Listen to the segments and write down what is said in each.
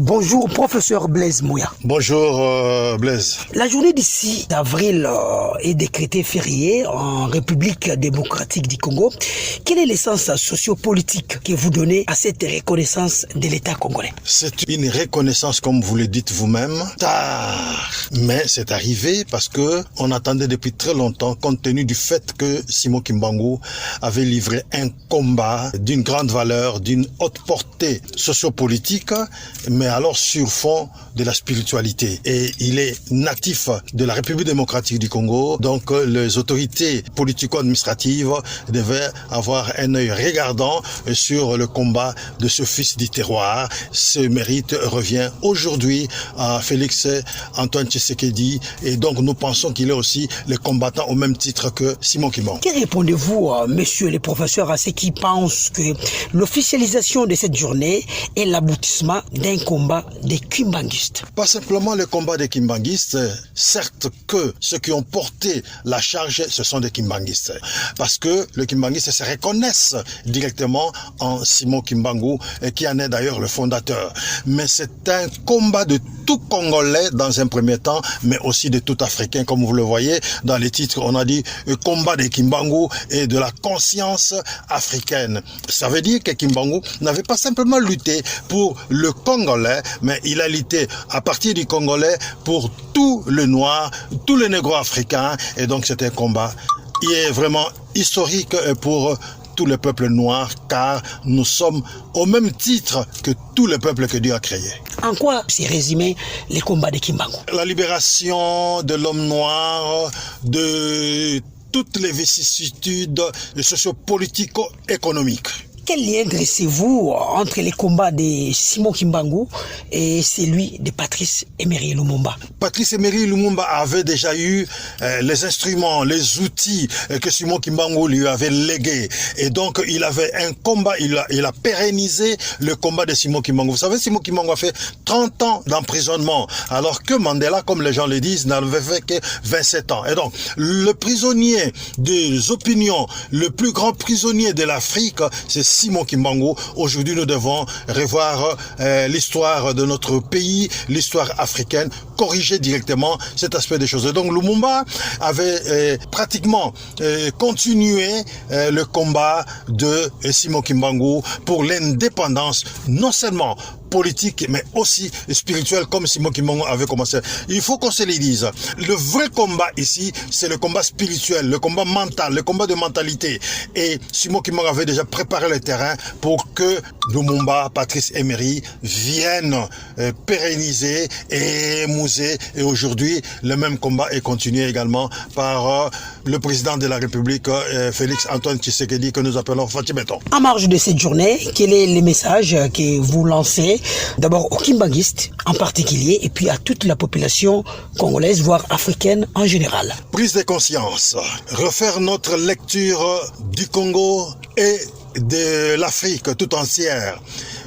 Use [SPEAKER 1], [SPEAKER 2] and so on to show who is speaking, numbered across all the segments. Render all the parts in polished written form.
[SPEAKER 1] Bonjour, professeur Blaise Mouya.
[SPEAKER 2] Bonjour Blaise.
[SPEAKER 1] La journée du 6 avril est décrétée fériée en République démocratique du Congo. Quel est l'essence sociopolitique que vous donnez à cette reconnaissance de l'État congolais?
[SPEAKER 2] C'est une reconnaissance, comme vous le dites vous-même, tard. Mais c'est arrivé parce que on attendait depuis très longtemps, compte tenu du fait que Simon Kimbangu avait livré un combat d'une grande valeur, d'une haute portée sociopolitique, mais alors sur fond de la spiritualité. Et il est natif de la République démocratique du Congo, donc les autorités politico-administratives devaient avoir un œil regardant sur le combat de ce fils du terroir. Ce mérite revient aujourd'hui à Félix Antoine Tshisekedi, et donc nous pensons qu'il est aussi le combattant au même titre que Simon Kimbangu.
[SPEAKER 1] Que répondez-vous, messieurs les professeurs, à ceux qui pensent que l'officialisation de cette journée est l'aboutissement d'un combat des kimbanguistes?
[SPEAKER 2] Pas simplement le combat des kimbanguistes, certes que ceux qui ont porté la charge, ce sont des kimbanguistes. Parce que les kimbanguistes se reconnaissent directement en Simon Kimbangu, qui en est d'ailleurs le fondateur. Mais c'est un combat de tout Congolais dans un premier temps, mais aussi de tout Africain. Comme vous le voyez, dans les titres, on a dit « combat des Kimbangu » et de la conscience africaine. Ça veut dire que Kimbangu n'avait pas simplement lutté pour le Congolais, mais il a lutté à partir du Congolais pour tout le noir, tous les négro-africains. Et donc c'est un combat qui est vraiment historique pour tous les peuples noirs, car nous sommes au même titre que tous les peuples que Dieu a créés.
[SPEAKER 1] En quoi c'est résumé les combats de Kimbangu?
[SPEAKER 2] La libération de l'homme noir, de toutes les vicissitudes socio-politico-économiques.
[SPEAKER 1] Quel lien dressez-vous entre les combats de Simon Kimbangu et celui de Patrice Emery Lumumba?
[SPEAKER 2] Patrice Emery Lumumba avait déjà eu les instruments, les outils que Simon Kimbangu lui avait légués. Et donc, il avait un combat, il a pérennisé le combat de Simon Kimbangu. Vous savez, Simon Kimbangu a fait 30 ans d'emprisonnement, alors que Mandela, comme les gens le disent, n'avait fait que 27 ans. Et donc, le prisonnier des opinions, le plus grand prisonnier de l'Afrique, c'est Simon Kimbangu. Aujourd'hui, nous devons revoir l'histoire de notre pays, l'histoire africaine, corriger directement cet aspect des choses. Et donc, Lumumba avait pratiquement continué le combat de Simon Kimbangu pour l'indépendance, non seulement politique, mais aussi spirituel, comme Simon Kimbangu avait commencé. Il faut qu'on se le dise. Le vrai combat ici, c'est le combat spirituel, le combat mental, le combat de mentalité. Et Simon Kimbangu avait déjà préparé le terrain pour que Lumumba, Patrice Emery viennent pérenniser et émouser. Et aujourd'hui, le même combat est continué également par le président de la République, Félix Antoine Tshisekedi, que nous appelons Fatih Beton.
[SPEAKER 1] En marge de cette journée, quel est le message que vous lancez d'abord aux kimbanguistes en particulier et puis à toute la population congolaise, voire africaine en général?
[SPEAKER 2] Prise de conscience, refaire notre lecture du Congo et de l'Afrique tout entière.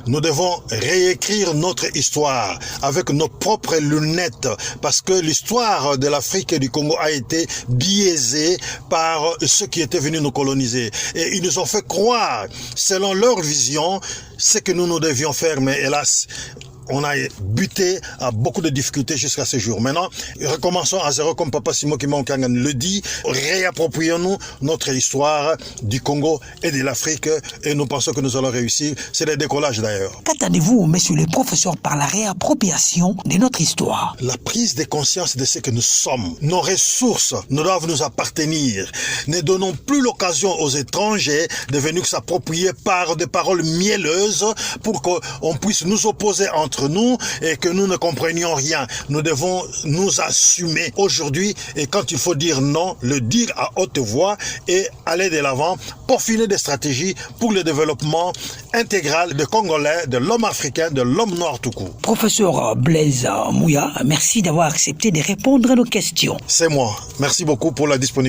[SPEAKER 2] Nous devons réécrire notre histoire avec nos propres lunettes, parce que l'histoire de l'Afrique et du Congo a été biaisée par ceux qui étaient venus nous coloniser. Et ils nous ont fait croire, selon leur vision, ce que nous devions faire, mais hélas, on a buté à beaucoup de difficultés jusqu'à ce jour. Maintenant, recommençons à zéro comme Papa Simon Kimbangu le dit. Réapproprions-nous notre histoire du Congo et de l'Afrique, et nous pensons que nous allons réussir. C'est le décollage d'ailleurs.
[SPEAKER 1] Qu'attendez-vous, monsieur le professeur, par la réappropriation de notre histoire?
[SPEAKER 2] La prise de conscience de ce que nous sommes. Nos ressources ne doivent nous appartenir. Ne donnons plus l'occasion aux étrangers de venir s'approprier par des paroles mielleuses pour qu'on puisse nous opposer entre nous et que nous ne comprenions rien. Nous devons nous assumer aujourd'hui, et quand il faut dire non, le dire à haute voix et aller de l'avant, peaufiner des stratégies pour le développement intégral des Congolais, de l'homme africain, de l'homme noir tout court.
[SPEAKER 1] Professeur Blaise Mouya, merci d'avoir accepté de répondre à nos questions.
[SPEAKER 2] C'est moi. Merci beaucoup pour la disponibilité.